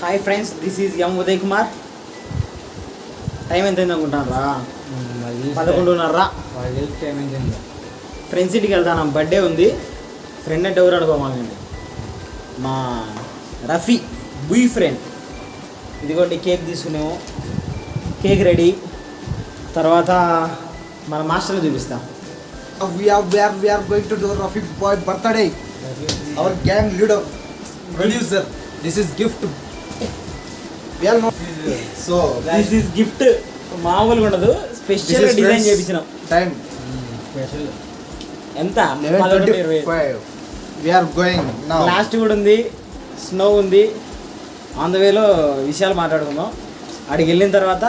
Hi friends, this is M Uday Kumar. Time ఎంత అయింది అనుకుంటారా? 11:30. ఫ్రెండ్స్ ఇంటికి వెళ్తాను, బర్త్డే ఉంది. ఫ్రెండ్ అంటే ఎవరు అనుకోమాలండి, మా రఫీ బుయ్ ఫ్రెండ్. ఇదిగోండి కేక్ తీసుకునేమో, కేక్ రెడీ. తర్వాత మన మాస్టర్ని చూపిస్తాం. We are going to do Rafi boy birthday. Our gang leader, producer. This is gift. We are not. So this is gift. మామూలుగా ఉండదు, స్పెషల్ డిజైన్ చేయించినాం. టైం స్పెషల్ ఎంత? 11:25. We are going now. Last కూడా ఉంది, snow ఉంది. On the వేలో విషయాలు మాట్లాడుకుందాం. అడిగి వెళ్ళిన తర్వాత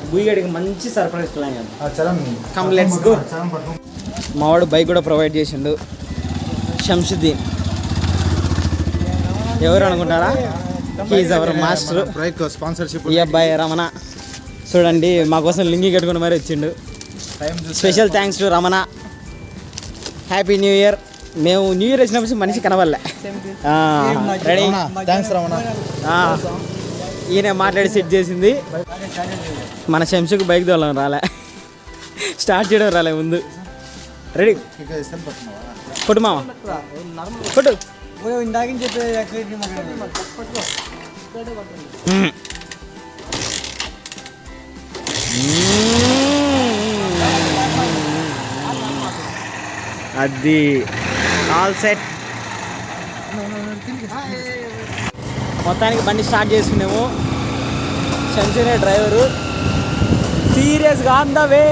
బుయ్యడికి మంచి సర్ప్రైజ్ ప్లాన్ చేద్దాం. Come let's go. మావాడు బైక్ కూడా ప్రొవైడ్ చేసిండు, షంషుద్దీన్. ఎవరు అనుకుంటారా? He's our master. Break sponsorship ఈ అబ్బాయి రమణ. చూడండి, మా కోసం లింగి కట్టుకుని మరీ వచ్చిండు. Special thanks to Ramana. Happy new year. మేము న్యూ ఇయర్ వచ్చినప్పుడు మనిషి కనవల్లే. రెడీ? థ్యాంక్స్ రమణ. ఈయన మాట్లాడి సెట్ చేసింది. మన శంసుకు బైక్ తోలం రాలే, స్టార్ట్ చేయడం రాలే ముందు. రెడీ? కొట్టు మామ, కొట్టు. అది ఆల్ సెట్. మొత్తానికి బండి స్టార్ట్ చేసుకున్నాము. శంషునే డ్రైవరు, సీరియస్గా ఆన్ ద వే.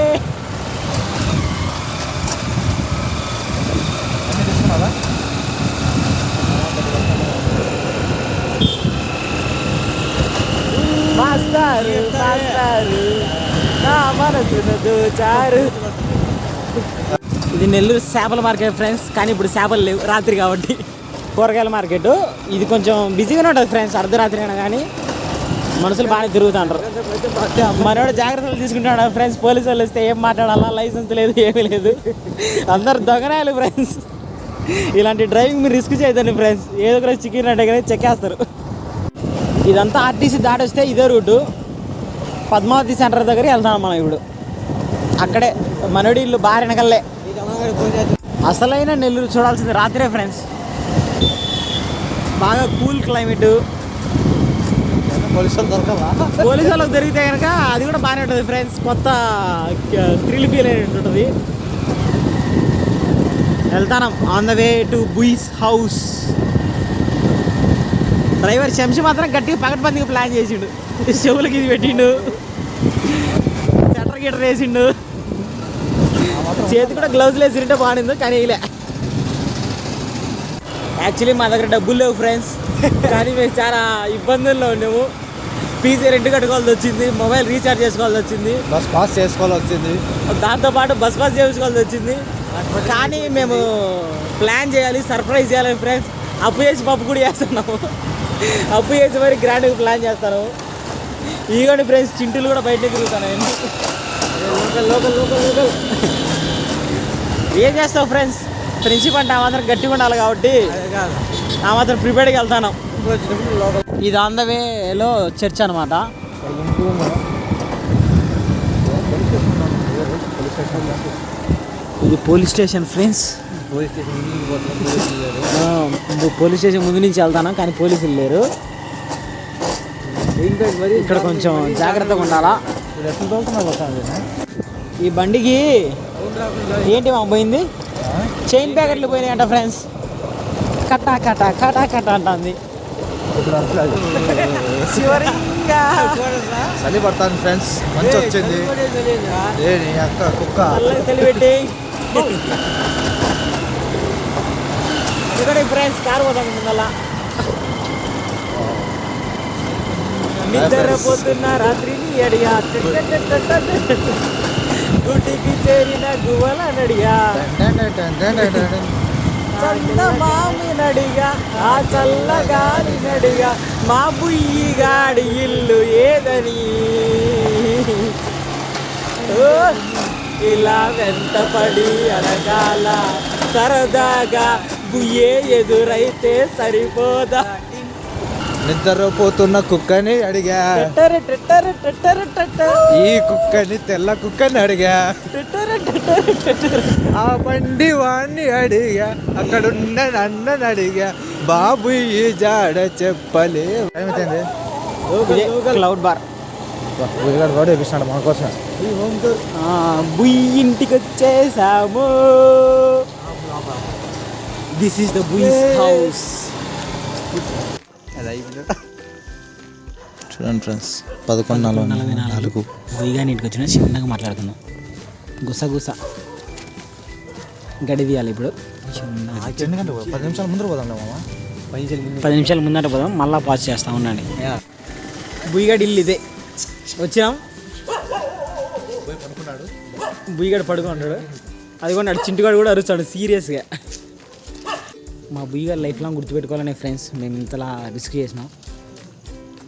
మాస్టారు మాస్టారు నా మనసును దోచారు. ఇది నెల్లూరు చేపల మార్కెట్ ఫ్రెండ్స్, కానీ ఇప్పుడు చేపలు లేవు, రాత్రి కాబట్టి. కూరగాయల మార్కెట్ ఇది కొంచెం బిజీగానే ఉంటుంది ఫ్రెండ్స్. అర్ధరాత్రి అయినా కానీ మనుషులు బాగానే తిరుగుతుంటారు. మనోడు జాగ్రత్తలు తీసుకుంటాడు ఫ్రెండ్స్. పోలీసు వాళ్ళు వస్తే ఏం మాట్లాడాలా, లైసెన్స్ లేదు, ఏమీ లేదు. అందరు దొంగనాయాలు ఫ్రెండ్స్. ఇలాంటి డ్రైవింగ్ మీరు రిస్క్ చేయదండి ఫ్రెండ్స్. ఏదో ఒక చికెన్ అంటే కానీ చెక్కేస్తారు. ఇదంతా ఆర్టీసీ దాటొస్తే ఇదే రూటు. పద్మావతి సెంటర్ దగ్గర వెళ్తాం మనం ఇప్పుడు. అక్కడే మనోడి ఇల్లు బాగా వెనకల్లే. అసలైన నెల్లూరు చూడాల్సింది రాత్రే ఫ్రెండ్స్. బాగా కూల్ క్లైమేట్. పోలీసు వాళ్ళకి దొరికితే కనుక అది కూడా బాగానే ఉంటుంది ఫ్రెండ్స్. కొత్త థ్రిల్ ఫీల్ అయినట్టు ఉంటుంది. వెళ్తాం ఆన్ ద వే టు బుయ్స్ హౌస్. డ్రైవర్ శంషి మాత్రం గట్టిగా పగటిబందిగా ప్లాన్ చేసిండు. చెవులకి ఇది పెట్టిండు, సెటర్ గిటర్ వేసిండు, చేతి కూడా గ్లౌజులు వేసింటే బాగుంది, కానీ ఇలా యాక్చువల్లీ మా దగ్గర డబ్బులు లేవు ఫ్రెండ్స్. కానీ మేము చాలా ఇబ్బందుల్లో ఉన్నాము. పీసీ రెంట్ కట్టుకోవాల్సి వచ్చింది, మొబైల్ రీఛార్జ్ చేసుకోవాల్సి వచ్చింది, బస్ పాస్ చేసుకోవాల్సి వచ్చింది, దాంతోపాటు బస్ పాస్ చేయించుకోవాల్సి వచ్చింది. కానీ మేము ప్లాన్ చేయాలి, సర్ప్రైజ్ చేయాలి ఫ్రెండ్స్. అప్పు చేసి పప్పు కూడా చేస్తున్నాము. అప్పు చేసి మరి గ్రాండ్గా ప్లాన్ చేస్తాను. ఇదిగోండి ఫ్రెండ్స్, చింటూలు కూడా బయట తిరుగుతాను. లోకల్ లోకల్ లోకల్ లోకల్ ఏం చేస్తావు ఫ్రెండ్స్? ఫ్రెండ్షిప్ అంటే ఆ మాత్రం గట్టిగా ఉండాలి కాబట్టి ఆ మాత్రం ప్రిపేర్డ్గా వెళ్తాను. ఇది ఆన్ ద వేలో చర్చ్ అనమాట. ఇది police station friends. Police station ముందు నుంచి వెళ్తాను, కానీ పోలీసులు లేరు. ఇక్కడ కొంచెం జాగ్రత్తగా ఉండాలా. ఈ బండికి ఏంటి మా పోయింది? చైన్ ప్యాకెట్లు పోయినాయి అంట ఫ్రెండ్స్. కట్టా కట్టా కటా కట్టా అంటుంది. చలి పడతాను ఫ్రెండ్స్. మంచి వచ్చింది అక్క కుక్క తెలిపెట్టి ఇక్కడ ఫ్రెండ్స్ కారు పోతాం ముందలా. నిద్రపోతున్న రాత్రిని అడిగా, గుడికి చేరిన గువ్వల నడిగా, చందమామి నడిగా, ఆ చల్లగాలి నడిగా, మా బుయ్యి గాడి ఇల్లు ఏదని ఇలా వెంటపడి అడగాల సరదాగా బుయ్యే ఎదురైతే సరిపోదా. నిద్రపోతున్న కుక్కని అడిగా, ఈ కుక్కని తెల్ల కుక్కని అడిగా, ఆ బండి వాణ్ణి అడిగా, అక్కడున్న నన్నని అడిగా, బాబు ఈ జాడ చెప్పలే. ఏమైంది క్లౌడ్ బార్ వాడు వేపిస్తున్నాడు మన కోసం. బుయ్ ఇంటికి వచ్చేసాము. దిస్ ఈస్ ద బుయ్స్ హౌస్. చూడండి ఫ్రెండ్స్, 11:44. బుయ్గా ఇంటికి వచ్చిన చిన్నగా మాట్లాడుకుందాం. గుస గడి తీయాలి ఇప్పుడు. 10 నిమిషాల ముందర పోదాం మామ. 10 నిమిషాల ముందట పోదాం, మళ్ళీ పాస్ చేస్తా ఉండండి. బుయ్గాడు ఇల్లు ఇదే. వచ్చినాం, బుయ్గాడు పడుకున్నాడు. అది కూడా చింటుగాడు కూడా అరుస్తాడు సీరియస్గా. మా బుయ్గాడు లైఫ్ లాంగ్ గుర్తుపెట్టుకోవాలనే ఫ్రెండ్స్ మేము ఇంతలా రిస్క్ చేసినాం.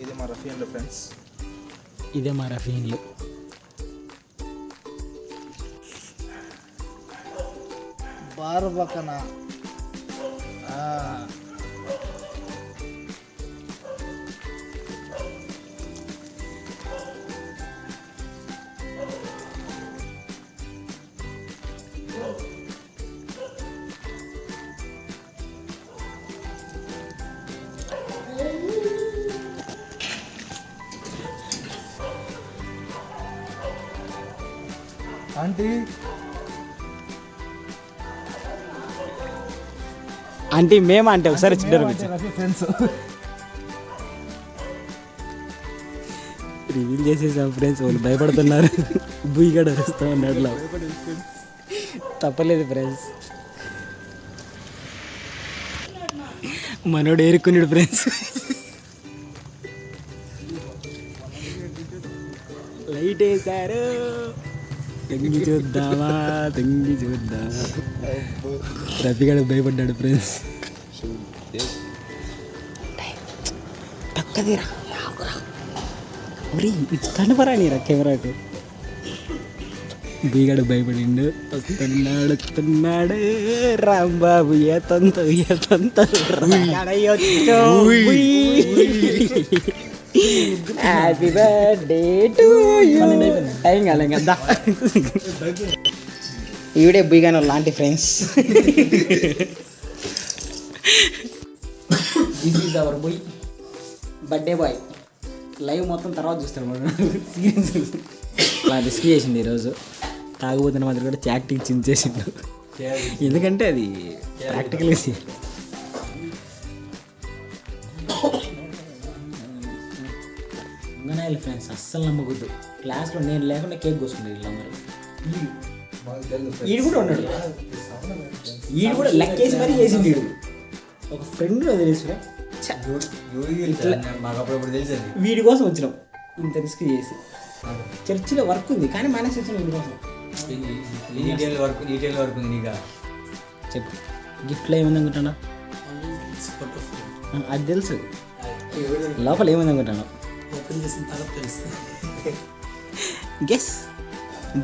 ఇదే మా రఫీ ఇల్లు ఫ్రెండ్స్, ఇదే మా రఫీ ఇల్లు. బారు పక్కన ఆంటీ మేమా అంటే ఒకసారి ఫ్రెండ్స్ రివీల్ చేసేసాం ఫ్రెండ్స్. వాళ్ళు భయపడుతున్నారు. బుయ్గాడు అరుస్తూ ఉన్నాడు. తప్పలేదు ఫ్రెండ్స్, మనోడు ఏరుకున్నాడు ఫ్రెండ్స్. లైట్ వేసారు. తెంగి చూద్దామా. రఫీగాడు భయపడ్డాడు ఫ్రెండ్స్. పక్కదిరా కనపరా నీరా కెమెరాకు. బుయ్గాడు భయపడిండు. వస్తున్నాడు రాంబాబు ఏతంత హ్యాపీ బర్త్డే టు యూ. ఏం కాలే కదా ఈవిడే బుయ్గాను లాంటి ఫ్రెండ్స్. దిస్ ఈజ్ అవర్ బుయ్ బర్త్డే బాయ్. లైవ్ మొత్తం తర్వాత చూస్తాడు మనం. సీరియస్ అలా రిస్క్ చేసింది ఈరోజు. తాగుబోతున్న మాత్రం కూడా యాక్టింగ్ చించేసిండు. ఎందుకంటే అది ప్రాక్టికల్గా అంగనాయాలి ఫ్రెండ్స్. అస్సలు నమ్మకూడదు. క్లాస్లో నేను లేకుండా కేక్ కోసుకుంటారు వీళ్ళందరూ. ఈడు కూడా ఉన్నాడు. ఈడు కూడా లెక్కేసి మరీ చేసింది. ఈడు ఒక ఫ్రెండ్ వదిలేసిన వీడి కోసం వచ్చినాం. ఇంత రిస్క్ చేసి చర్చిలో వర్క్ ఉంది కానీ మేనేజ్ వచ్చిన వీడి కోసం. చెప్పు గిఫ్ట్లో ఏముంది అనుకుంటున్నా? అది తెలుసు. లోపల ఏముంది అనుకుంటున్నా? గెస్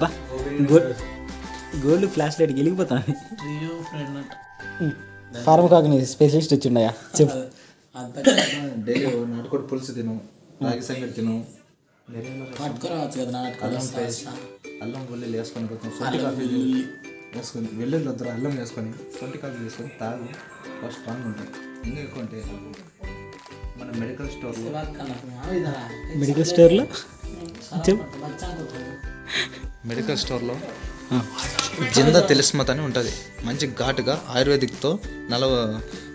బా. గోల్డ్ ఫ్లాష్ లైట్కి వెళ్ళిపోతాను. ఫార్మ్ కాగ్ని స్పెషలిస్ట్ వచ్చిండయా చెప్పు. డైలీ నాటుకోడి పులుసు తిను, రాగి సంగటి తిను, అల్లం వెల్లుల్లి వేసుకొని సొంటి కాఫీ వేసుకొని, వెల్లుల్లి వద్దరు అల్లం వేసుకొని సొంటి కాఫీ వేసుకొని తాగు. ఫస్ట్ స్ట్రాంగ్ ఉంటాయి. ఇంకా ఎక్కువ అంటే మన మెడికల్ స్టోర్లో జిందా తిలిస్మత్ అని ఉంటుంది. మంచి ఘాటుగా ఆయుర్వేదిక్తో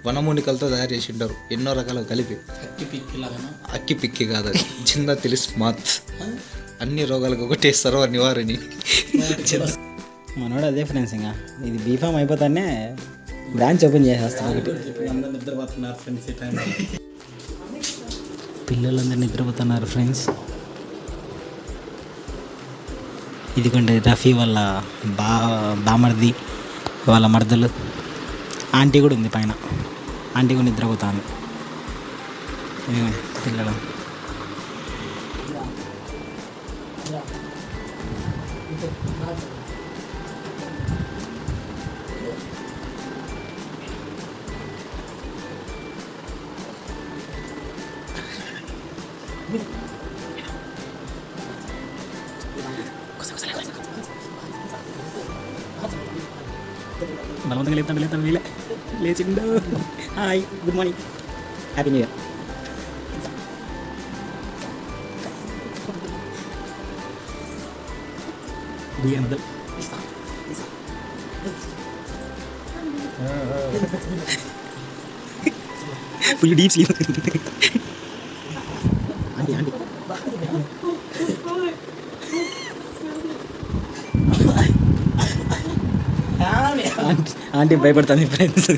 వనమూలికలతో తయారు చేసి ఉంటారు. ఎన్నో రకాలుగా కలిపి. అక్కి పిక్కి కాదు అది, జిందా తిలిస్మత్. అన్ని రోగాలకు ఒకటే సర్వ నివారణి. మనోడు అదే ఫ్రెండ్స్. ఇంకా ఇది బీఫామ్ అయిపోతానే బ్రాంచ్ ఓపెన్ చేసేస్తాం. పిల్లలందరూ నిద్రపోతున్నారు ఫ్రెండ్స్. ఇదిగోండి రఫీ వాళ్ళ బామర్ది, వాళ్ళ మర్దలు, ఆంటీ కూడా ఉంది పైన. ఆంటీ కూడా నిద్రపోతాను. పిల్లలు బలవంతంగా లేపుతాను వీళ్ళే లేచిండు. Hi, good morning, happy new year. బియ్యం మొదలు full deep sleep. Aunty aunty aunty భయపడుతుంది ఫ్రెండ్స్.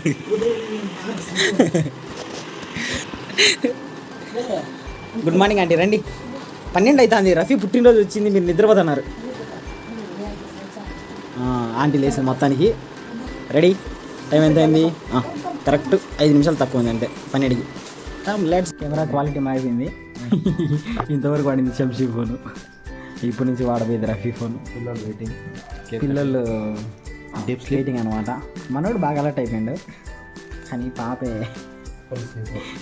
గుడ్ మార్నింగ్ ఆంటీ, రండి. 12 అవుతుంది, రఫీ పుట్టినరోజు వచ్చింది, మీరు నిద్రపోతున్నారు. ఆంటీ లేచింది మొత్తానికి. రెడీ, టైం ఎంత అయింది? కరెక్ట్ 5 నిమిషాలు తక్కువ ఉంది అంతే 12కి. లెట్స్. కెమెరా క్వాలిటీ మారింది. ఇంతవరకు వాడింది శంషీ ఫోను, ఇప్పటి నుంచి వాడబోయేది రఫీ ఫోన్. పిల్లలు డీప్ స్లీపింగ్ అనమాట. మనోడు బాగా అలర్ట్ అయిపోయాడు, కానీ పాపే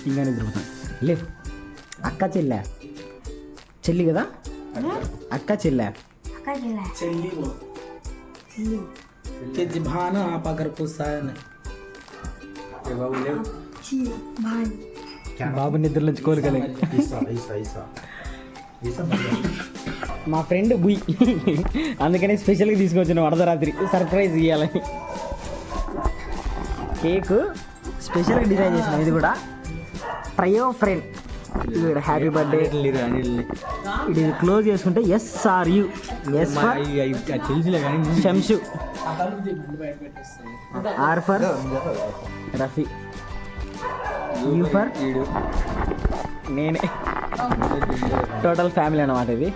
ఇంకా నిద్రపోతాడు. లేవు. అక్క చెల్లి కదా, అక్క చెల్లె भाना आप अगर पुस्तान బాబు నిద్ర నుంచి కోలుకలే. మా ఫ్రెండ్ బుయ్, అందుకని స్పెషల్గా తీసుకొచ్చిన అర్ధరాత్రి సర్ప్రైజ్ ఇవ్వాలని. కేక్ స్పెషల్గా డిజైన్ చేసిన, ఇది కూడా ట్రయో ఫ్రెండ్. ఇది హ్యాపీ బర్త్డే. ఇది క్లోజ్ చేసుకుంటే SRU, S for Shamshu, R for Rafi, U for నేనే. టోటల్ ఫ్యామిలీ అన్నమాట ఇది.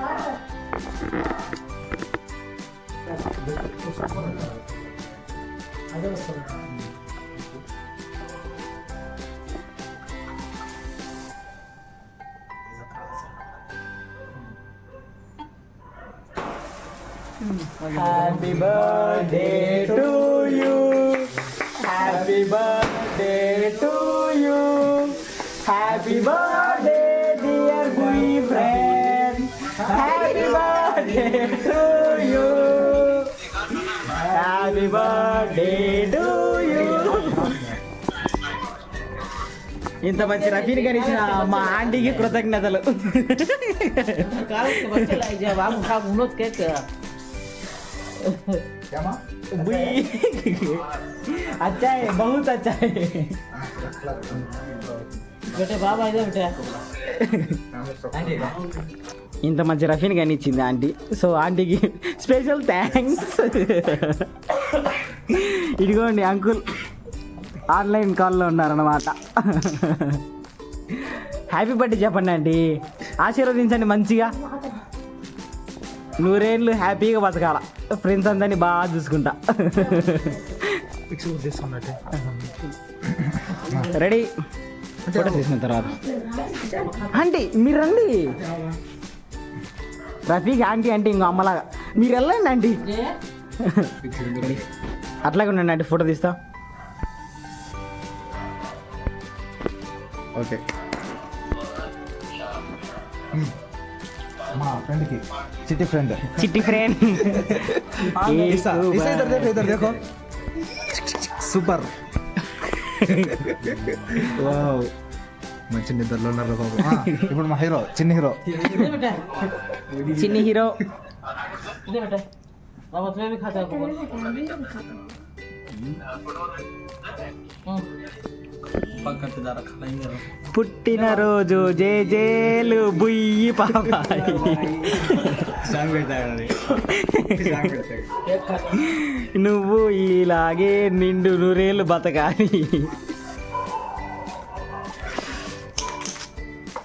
Happy birthday to you, happy birthday to you, happy birthday dear boyfriend, happy birthday to you, happy birthday to you. ఇంత మంచి రఫీని గడిచిన మా ఆంటీకి కృతజ్ఞతలు. अच्छा है, बहुत अच्छा है बेटे. बाबा इधर बेटा. ఇంత మంచి రఫీని కనిచ్చింది ఆంటీ. సో ఆంటీకి స్పెషల్ థ్యాంక్స్. ఇదిగోండి అంకుల్ ఆన్లైన్ కాల్లో ఉన్నారన్నమాట. హ్యాపీ బర్త్డే చెప్పండి ఆంటీ, ఆశీర్వదించండి మంచిగా. 100 ఏళ్ళు హ్యాపీగా బతకాల, ఫ్రెండ్స్ అందరినీ బాగా చూసుకుంటా. రెడీ, ఫోటో తీసిన తర్వాత ఆంటీ మీరు రండి. రఫీక్ ఆంటీ అంటే ఇంకో అమ్మలాగా, మీరు వెళ్ళండి ఆంటీ. అట్లాగే ఉండండి ఆంటీ, ఫోటో తీస్తా. ఓకే. మా ఫ్రెండ్కి చిట్టి ఫ్రెండ్ ఇద్దరు దేఖో సూపర్. మంచి నిద్రలో ఉన్నారు బాబు. ఇప్పుడు మా హీరో చిన్ని హీరో. పుట్టినరోజు జేజేలు బుయ్యి పాపాయి. నువ్వు ఇలాగే నిండు 100 ఏళ్ళు బతకాలి.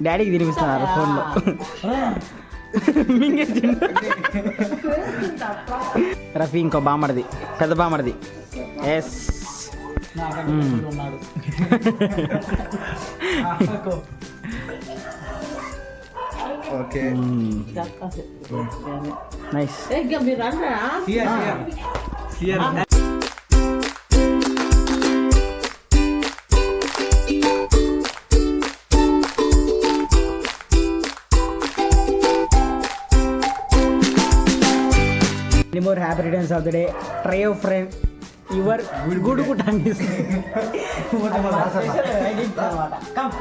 డాడీకి తినిపిస్తున్నారు ఫోన్లో. రఫీ ఇంకో బామ్మడిది, పెద్ద బామ్మడిది. Yes okay. Nice. more happy returns of the day. Try your friend. Your good Bhutanis. Come.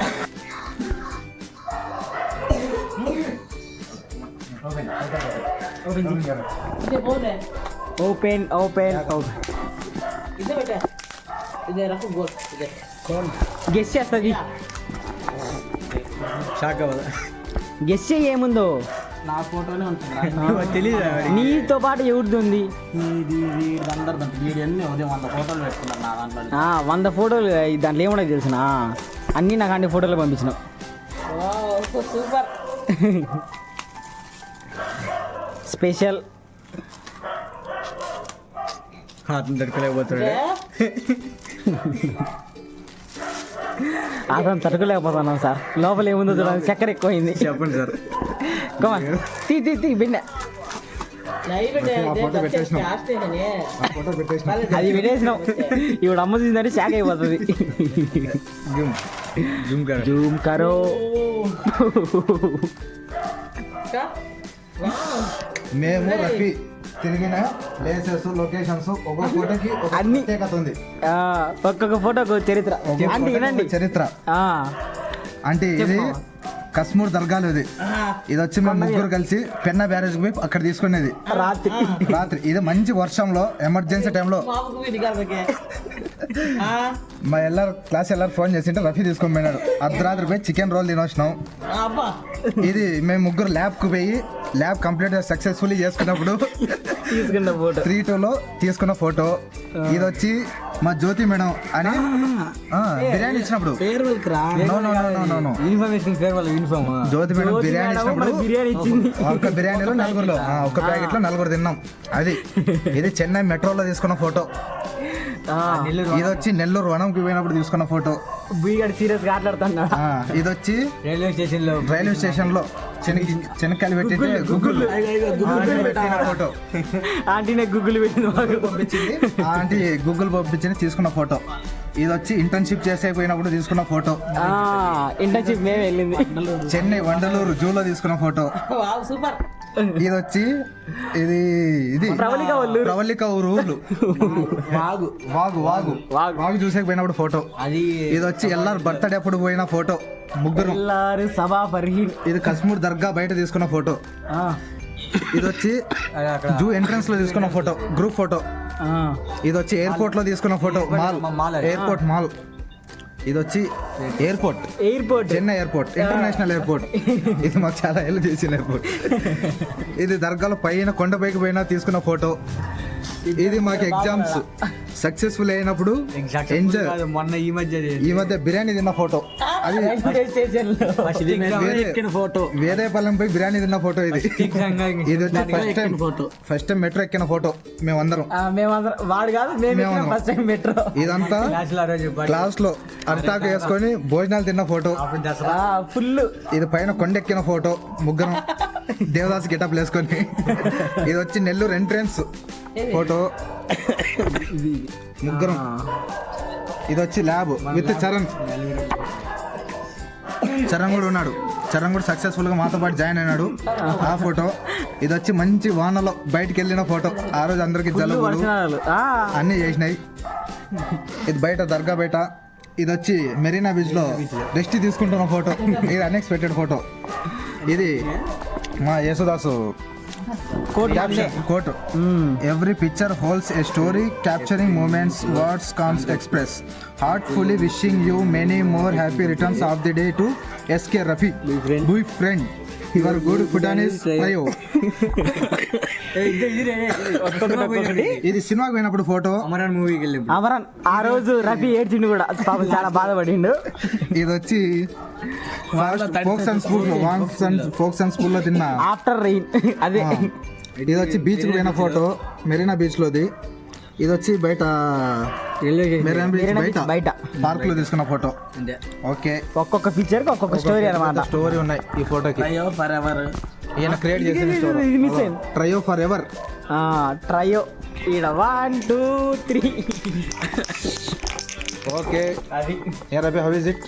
Open. ఇదే రఫ్ గోల్ ఇదే గెస్ చేస్తుంది. షాక్ అవ్వదా? గెస్ చేయి ఏముందో. నా ఫోటోనే ఉంటుంది తెలియదు. నీతో పాటు ఎవరిది ఉంది? ఇది అందరిదంట వీడి అన్ని ఉదయం 100 ఫోటోలు పెట్టుకున్నాను నా దాంట్లో 100 ఫోటోలు దాంట్లో ఏమున్నాయి తెలిసిన అన్నీ నాకు అన్ని ఫోటోలు పంపించినావు. సూపర్ స్పెషల్ అతను దొరకలేకపోతాడు. అతను తట్టుకోలేకపోతున్నాం సార్. లోపల ఏముందో చూడండి, చక్కెర ఎక్కువైంది. చెప్పండి సార్. కమాన్ తీ బిన్న. ఫోటో పెట్టేసిన అది పెట్టేసినావు. ఇప్పుడు అమ్మ చూసిందంటే షాక్ అయిపోతుంది. జూమ్ కరో. మేము రఫీ తిరిగిన ప్లేసెస్ లొకేషన్స్ ఒక్కొక్క ఫోటోకి అన్ని ప్రత్యేకత ఉంది. ఒక్కొక్క ఫోటోకు చరిత్ర. అంటే వినండి చరిత్ర అంటే ఇది కశ్మూర్ దర్గాలు. ఇది వచ్చి మేము ముగ్గురు కలిసి పెన్నా బ్యారేజ్ పోయి అక్కడ తీసుకునేది రాత్రి. ఇది మంచి వర్షంలో ఎమర్జెన్సీ టైంలో మా క్లాస్ ఫోన్ చేసింటే రఫీ తీసుకొని పోయినాడు. అర్ధరాత్రి పోయి చికెన్ రోల్ తినొచ్చినాం. ఇది మేము ముగ్గురు ల్యాబ్కు పోయి ల్యాబ్ కంప్లీట్ సక్సెస్ఫుల్లీ చేసుకున్నప్పుడు తీసుకున్న ఫోటో 3-2లో తీసుకున్న ఫోటో. ఇది వచ్చి మా జ్యోతి మేడం అని బిర్యానీ ఇచ్చినప్పుడు జ్యోతి మేడం బిర్యానీ ఇచ్చినప్పుడు ఒక్క బిర్యానీలో నలుగురులో ఒక్క ప్యాకెట్ లో 4 తిన్నాం. ఇది చెన్నై మెట్రోలో తీసుకున్న ఫోటో. ఇది వచ్చి నెల్లూరు వనంకి పోయినప్పుడు తీసుకున్న ఫోటో. సీరియస్ గా ఆటలాడుతున్నాడు. ఇది వచ్చి రైల్వే స్టేషన్ లో చెనక్కాయలు పెట్టి గుగ్గులు పెట్టిన ఫోటో. ఆంటీనే గుగ్గులు పంపించింది. ఆంటీ గుగ్గులు పంపించింది తీసుకున్న ఫోటో. ఇది వచ్చి ఇంటర్న్షిప్ చేసేపోయినప్పుడు తీసుకున్న ఫోటో. ఇంటర్న్షిప్ మేము వెళ్ళింది చెన్నై వండలూరు జూలో తీసుకున్న ఫోటో. సూపర్. ఇది వచ్చి ఇది ప్రవళిక ఊరు వాగు చూసేకపోయినప్పుడు ఫోటో. ఇది వచ్చి ఎల్లారు బర్త్డే అప్పుడు పోయిన ఫోటో. ముగ్గురు ఇది కశ్మూర్ దర్గా బయట తీసుకున్న ఫోటో. ఇది వచ్చి జూ ఎంట్రన్స్ లో తీసుకున్న ఫోటో, గ్రూప్ ఫోటో. ఇది వచ్చి ఎయిర్పోర్ట్ లో తీసుకున్న ఫోటో, ఎయిర్పోర్ట్ మాల్. ఇది వచ్చి airport Chennai airport, international airport. ఇది మాకు చాలా హెల్ప్ చేసిన ఎయిర్పోర్ట్. ఇది దర్గాలో పైన కొండపైకి పోయినా తీసుకున్న ఫోటో. ఇది మాకు ఎగ్జామ్స్ సక్సెస్ఫుల్ అయినప్పుడు మొన్న ఈ మధ్య బిర్యానీ తిన్న ఫోటో. అది వేరే పల్లెం పోయి బిర్యానీ తిన్న ఫోటో. ఇది వచ్చి ఫస్ట్ టైం మెట్రో ఎక్కిన ఫోటో మేమందరం. ఇదంతా క్లాస్ లో అర్టాకు వేసుకొని భోజనాలు తిన్న ఫోటో. ఫుల్. ఇది పైన కొండెక్కిన ఫోటో ముగ్గురం దేవదాస్ గెటప్ వేసుకొని. ఇది వచ్చి నెల్లూరు ఎంట్రెన్స్ ఫోటో ముగ్గురం. ఇది వచ్చి ల్యాబ్ విత్ చరణ్ కూడా ఉన్నాడు. చరణ్ కూడా సక్సెస్ఫుల్ గా మాతో పాటు జాయిన్ అయినాడు. ఆ ఫోటో. ఇది వచ్చి మంచి వానలో బయటకు వెళ్ళిన ఫోటో. ఆ రోజు అందరికి జలుబులు అన్ని చేసినాయి. ఇది బయట దర్గా బయట. ఇది వచ్చి మెరీనా బీచ్ లో రెస్ట్ తీసుకుంటున్న ఫోటో. ఇది అన్ఎక్స్పెక్టెడ్ ఫోటో. ఇది మా Yesudas quote. Every picture holds a story capturing moments words can't express. Heartfully wishing you many more happy returns of the day to SK Rafi బుయ్ ఫ్రెండ్. యువర్ గుడ్ ఫుటానిస్ అయ్యో. ఇది సినిమాకి పోయినప్పుడు ఫోటో. అమరన్ మూవీకి వెళ్ళి ఆ రోజు రఫీ ఏడ్చిండు కూడా, పాపం చాలా బాధపడిండు. ఇది వచ్చి ఫోక్స్ అండ్ స్కూల్ లో తిన్న ఆఫ్టర్ రెయిన్. అదే. ఇది వచ్చి బీచ్ కి పోయిన ఫోటో, మెరీనా బీచ్ లోది. ఇది వచ్చి బయట బయట పార్క్ లో తీసుకున్న ఫోటో. ఓకే, ఒక్కొక్క పిక్చర్ కి ఒక్కొక్క స్టోరీ అన్నమాట. స్టోరీ ఉన్నాయి ఈ ఫోటోకి. ఈయన క్రియేట్ చేసిన ట్రయో ఫర్ ఎవర్. ట్రయో ఈడ 1 2 3. ఓకే, అది Rafi how is it?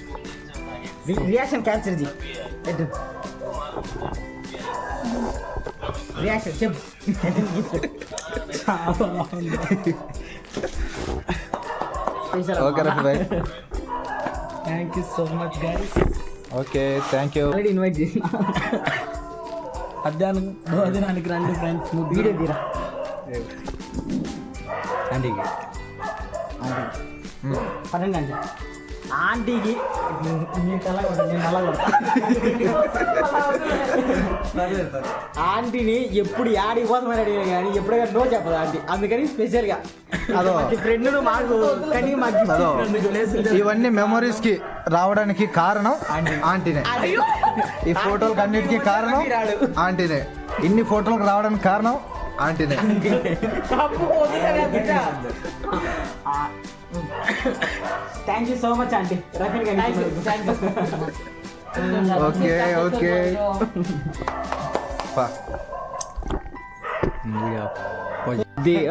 Reaction capture ji. Reaction చెప్పు. ఓకే రఫీ భాయ్, thank you so much guys. Okay thank you. Already invite చేసిన మధ్యాహ్నం భోజనానికి రండి ఫ్రెండ్స్. వీడియో తీరా ఆంటీకి పడండి అండి ఆంటీకి నేను తెల్ల కొడతా, నేను నల్ల కొడతా. ఆంటీని ఎప్పుడు యాడికి పోతామని అడిగినా కానీ ఎప్పుడైనా నో చెప్పదు ఆంటీ. అందుకని స్పెషల్గా అదో ఫ్రెండ్ను మాకు కానీ మాకు అదో ఇవన్నీ మెమరీస్ కి రావడానికి కారణం ఆంటీనే. ఈ ఫోటోలకు అన్నిటికీ కారణం ఆంటీనే. ఇన్ని ఫోటోలకు రావడానికి కారణం ఆంటీనే. Thank you so much aunty. Rafi okay okay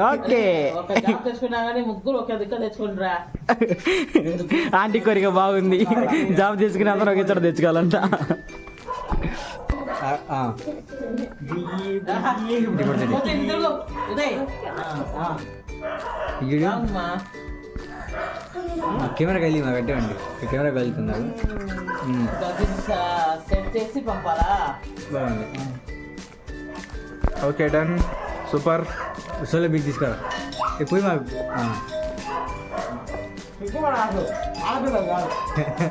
okay ముగ్గురు ఒకే దిక్క తెచ్చుకుంటారా? ఆంటీ కోరిక బాగుంది. జాబ్ తీసుకుని అందరూ ఒకే చోట తెచ్చుకోవాలంట. కెమెరా కలిగి మా పెట్టండి. కెమెరా కలుగుతున్నారు. సెట్ చేసి పంపాలా? బాగుంది. Okay done super. సోలో బిగ్ తీసుకురా ఇప్పుడు మాకు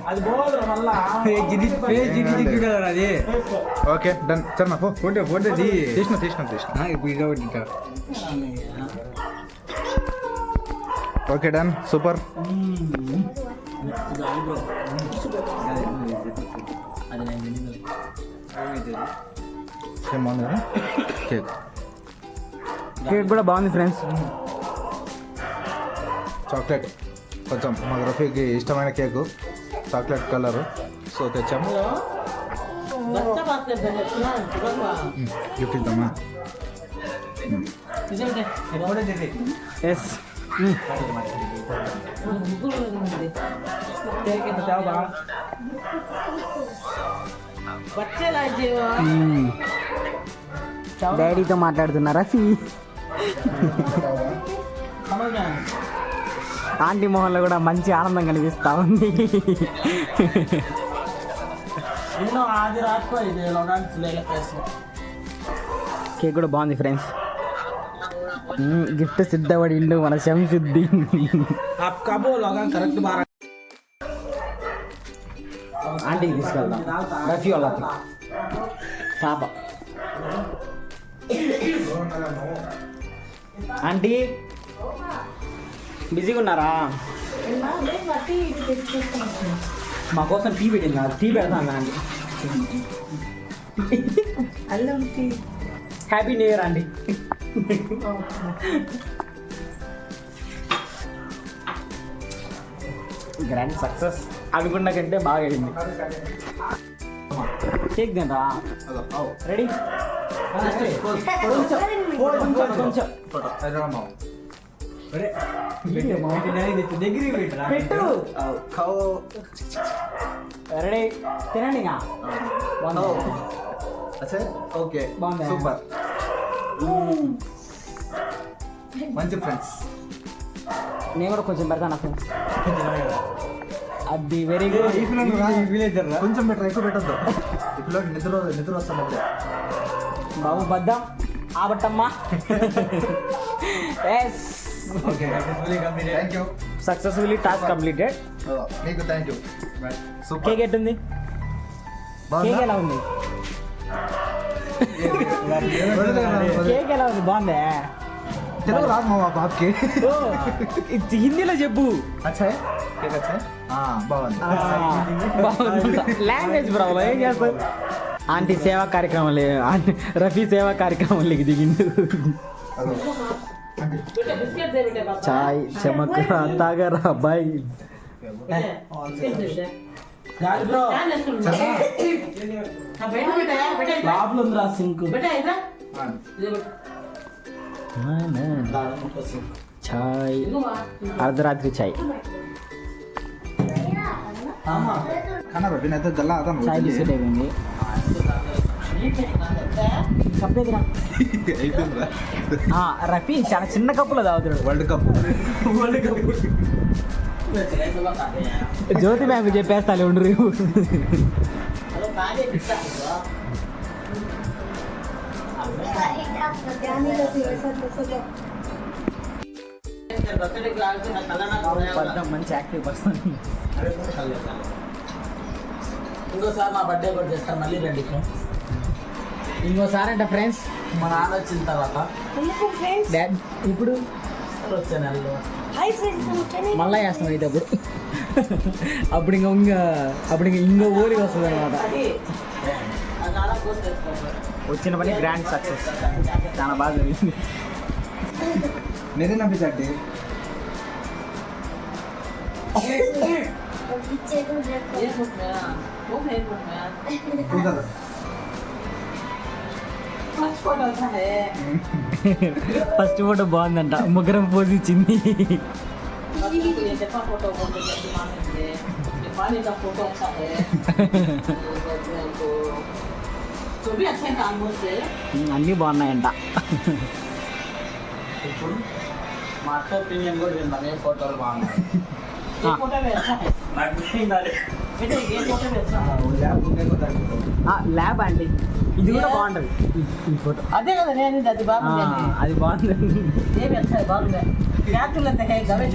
అది పోదు మళ్ళా. అది ఓకే డన్ చర్మ పో. ఫోటో తీసిన ఇప్పుడు ఇది ఒకటి ఇంకా. Okay done super. Cake cake కూడా బాగుంది ఫ్రెండ్స్. చాక్లెట్ కొంచెం మా రఫీకి ఇష్టమైన కేకు చాక్లెట్ కలరు. సో తెచ్చాము. బచ్చ బాస్కెట్ తెచ్చుకున్నా గిఫ్ట్ ఇద్దామా? ఎస్ ముగ్గురు బచ్చే లైక్ చేయవా? డాడీతో మాట్లాడుతున్నారా ఫీ? ఆంటీ మొహంలో కూడా మంచి ఆనందం కనిపిస్తా ఉంది. అది రాకపోయింది. కేక్ కూడా బాగుంది ఫ్రెండ్స్. గిఫ్ట్ సిద్ధపడిండు మన శంసిద్ధి. కరెక్ట్ బాగా ఆంటీకి తీసుకెళ్దాం. రఫీ వాళ్ళకి పాప. ఆంటీ బిజీగా ఉన్నారా? మా కోసం టీ పెట్టింది. టీ పెడతాను ఆంటీ. హ్యాపీ న్యూ ఇయర్ అండి. గ్రాండ్ సక్సెస్ అనుకున్న కంటే బాగా అయింది. కేక్ తింటా రెడీ. పెట్టు రెడీ తినండి. ఓకే బాగుందా? సూపర్ మంచి ఫ్రెండ్స్. నేను కూడా కొంచెం పెడతాను ఫ్రెండ్స్. అది వెరీ గుడ్. కొంచెం బెటర్, ఎక్కువ పెట్టద్దు. ఇప్పుడు నిద్ర వస్తాను. బాబు బద్దాం ఆబట్టమ్మా. Yes thank you. Successfully task completed. మీకు థ్యాంక్ యూ. కేక్ ఎట్టుంది? కేక్ ఎలా ఉంది? కేక్ ఎలా ఉంది? బాగుందే. తెలుగు రాదు మా బాబుకి. ఓ, హిందీలో చెప్పు. బాగుంది. లాంగ్వేజ్ ప్రాబ్లం ఏం చేస్తావు? ఆంటీ సేవా కార్యక్రమాలు, రఫీ సేవా కార్యక్రమాలకి దిగిండు. బిస్కెట్ పెట్టే బాబా. చాయ్ చెమకురా తాగరా బాయ్. లోపల ఉందిరా సింక్. చాయ్ అర్ధరాత్రి చాయ్. खाना रोटी नहीं तो गला आता చాయ్ బిస్కెట్ అయిపోయింది. కప్పేదిరా అయిపోయిందా రఫీ చాలా చిన్న కప్పులో తాగుతాడు. వరల్డ్ కప్ జ్యోతి మ్యామ్ చెప్పేస్తాలే ఉండ్రు. మంచి యాక్టివ్ పర్సన్. ఇంకోసారి మా బర్త్డే కూడా చేస్తారు, మళ్ళీ రండి ఫ్రెండ్స్. ఇంకోసారి అంటే ఫ్రెండ్స్ మా నాన్న వచ్చిన తర్వాత డాడ్ ఇప్పుడు వచ్చే నెలలో మళ్ళా చేస్తాం అయితే అప్పుడు ఇంకా ఇంకో ఊరికి వస్తుంది అనమాట. వచ్చిన పని గ్రాండ్ సక్సెస్, చాలా బాగా జరిగింది. నేనే నమ్మించండి ఫస్ట్ ఫోటో బాగుందంట, ముగ్గురం పోజ్ ఇచ్చింది. అన్నీ బాగున్నాయంట. ఇప్పుడు మా అక్క ఒపీనియన్ కూడా విందాం, ఏ ఫోటోలు బాగున్నాయి. ల్యాబ్ అండి, ఇది కూడా బాగుంటుంది. ఈ ఫోటో అదే కదా నేను అది బాగుంది. అది బాగుంది. ఏమి వెళ్తాయి బాగుంది. ఫ్యాక్టరీలు అంతా గవే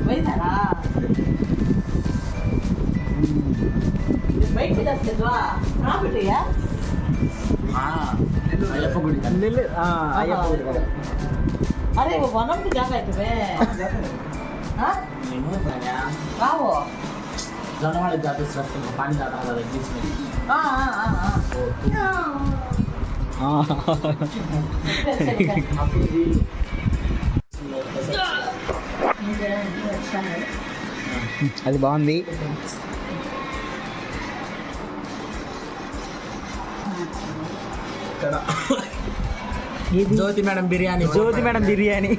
పోయినారా బయటికి తెచ్చేద్వా రాబిట్టయ్యా. అయ్యప్ప గుడి అయ్యప్ప గుడి కదా. अरे वो वनम की जगह है तुम्हें हाँ आओ जनवाड़ी जाते रास्ते में पानी जाता है बीच में। हाँ हाँ हाँ हाँ అది బాగుంది. జ్యోతి మేడం బిర్యానీ, జ్యోతి మేడం బిర్యానీ.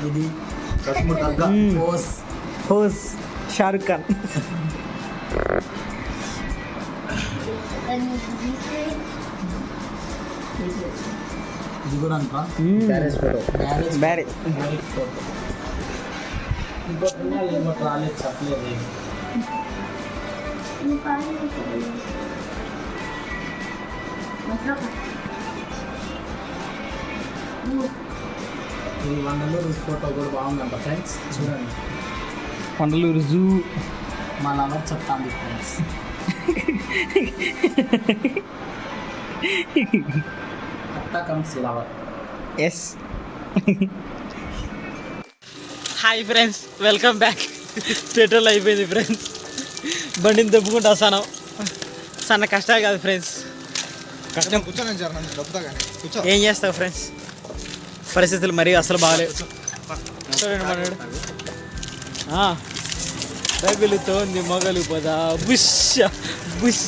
ఇది హోస్ షారుఖ్ ఖాన్. ఇది కూడా అంతా బ్యారేజ్ ఫోటో. ఇంకోటి రాలేదు చెప్పలేదు. ఇది వండలూరు ఫోటో కూడా బాగుందంట ఫ్రెండ్స్, చూడండి. వండలూరు జూ. మా లవర్ చెప్తాంది ఫ్రెండ్స్. అత్తా comes lover. Yes. Hi friends, welcome back. Petrol అయిపోయింది ఫ్రెండ్స్, బండిని దెబ్బుకుంటూ వస్తాను. సన్న కష్టాలు కాదు ఫ్రెండ్స్, కష్టం. ఏం చేస్తావు ఫ్రెండ్స్, పరిస్థితులు మరీ అసలు బాగాలేవు. చూడండి మనోడు తగులుతోంది మొగలు పదా బుష్ బుష్.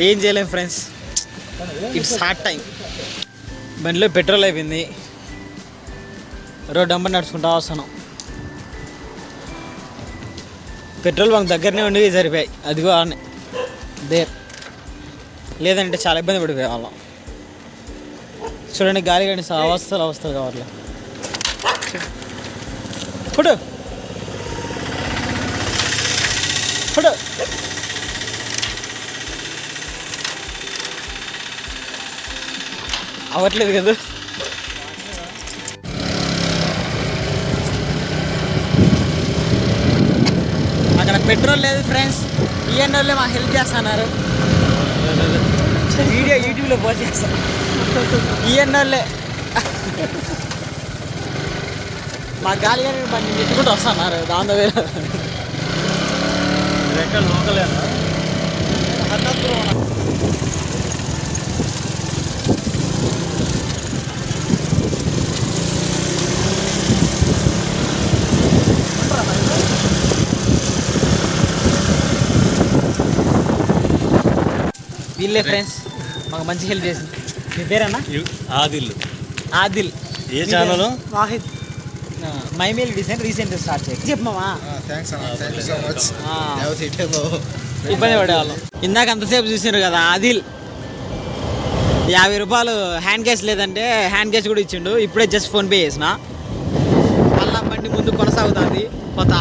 ఏం చేయలేం ఫ్రెండ్స్, ఇట్స్ హార్డ్ టైం. బండిలో పెట్రోల్ అయిపోయింది, రోడ్ అంబర్ నడుచుకుంటా వస్తున్నాం. పెట్రోల్ బంక్ దగ్గరనే ఉండి సరిపోయాయి, అదిగో ఆనే దేర్. లేదంటే చాలా ఇబ్బంది పడిపోయే వాళ్ళం. చూడండి గాలి కానీ అవస్థలు కావాలి. ఫోటో ఫోటో అవ్వట్లేదు కదా. అక్కడ పెట్రోల్ లేదు ఫ్రెండ్స్, ఈఎన్ఓలే మాకు హెల్ప్ చేస్తున్నారు. వీడియో యూట్యూబ్లో పోస్ట్ చేస్తాను. ఈఎన్ఓలే మా గాలి కానీ బండి నెట్టుకుంటూ వస్తున్నారు. దాంతో వేరే లోకలేనా వీళ్ళే ఫ్రెండ్స్ మాకు మంచి హెల్ప్ చేసింది. మీ పేరన్నా? ఆదిల్. ఆదిల్. ఏ ఛానల్? వాహిద్. మైమేల్ డిజైన్ రీసెంట్ స్టార్ట్ చేసి చెప్పమా థ్యాంక్స్ అన్న, థ్యాంక్ యూ సో మచ్. ఇబ్బంది పడేవాళ్ళం. ఇందాక అంతసేపు చూసినారు కదా ఆదిల్ 50 రూపాయలు హ్యాండ్ క్యాష్ లేదంటే హ్యాండ్ క్యాష్ కూడా ఇచ్చిండు. ఇప్పుడే జస్ట్ ఫోన్పే చేసిన. మళ్ళా బండి ముందు కొనసాగుతుంది పోతా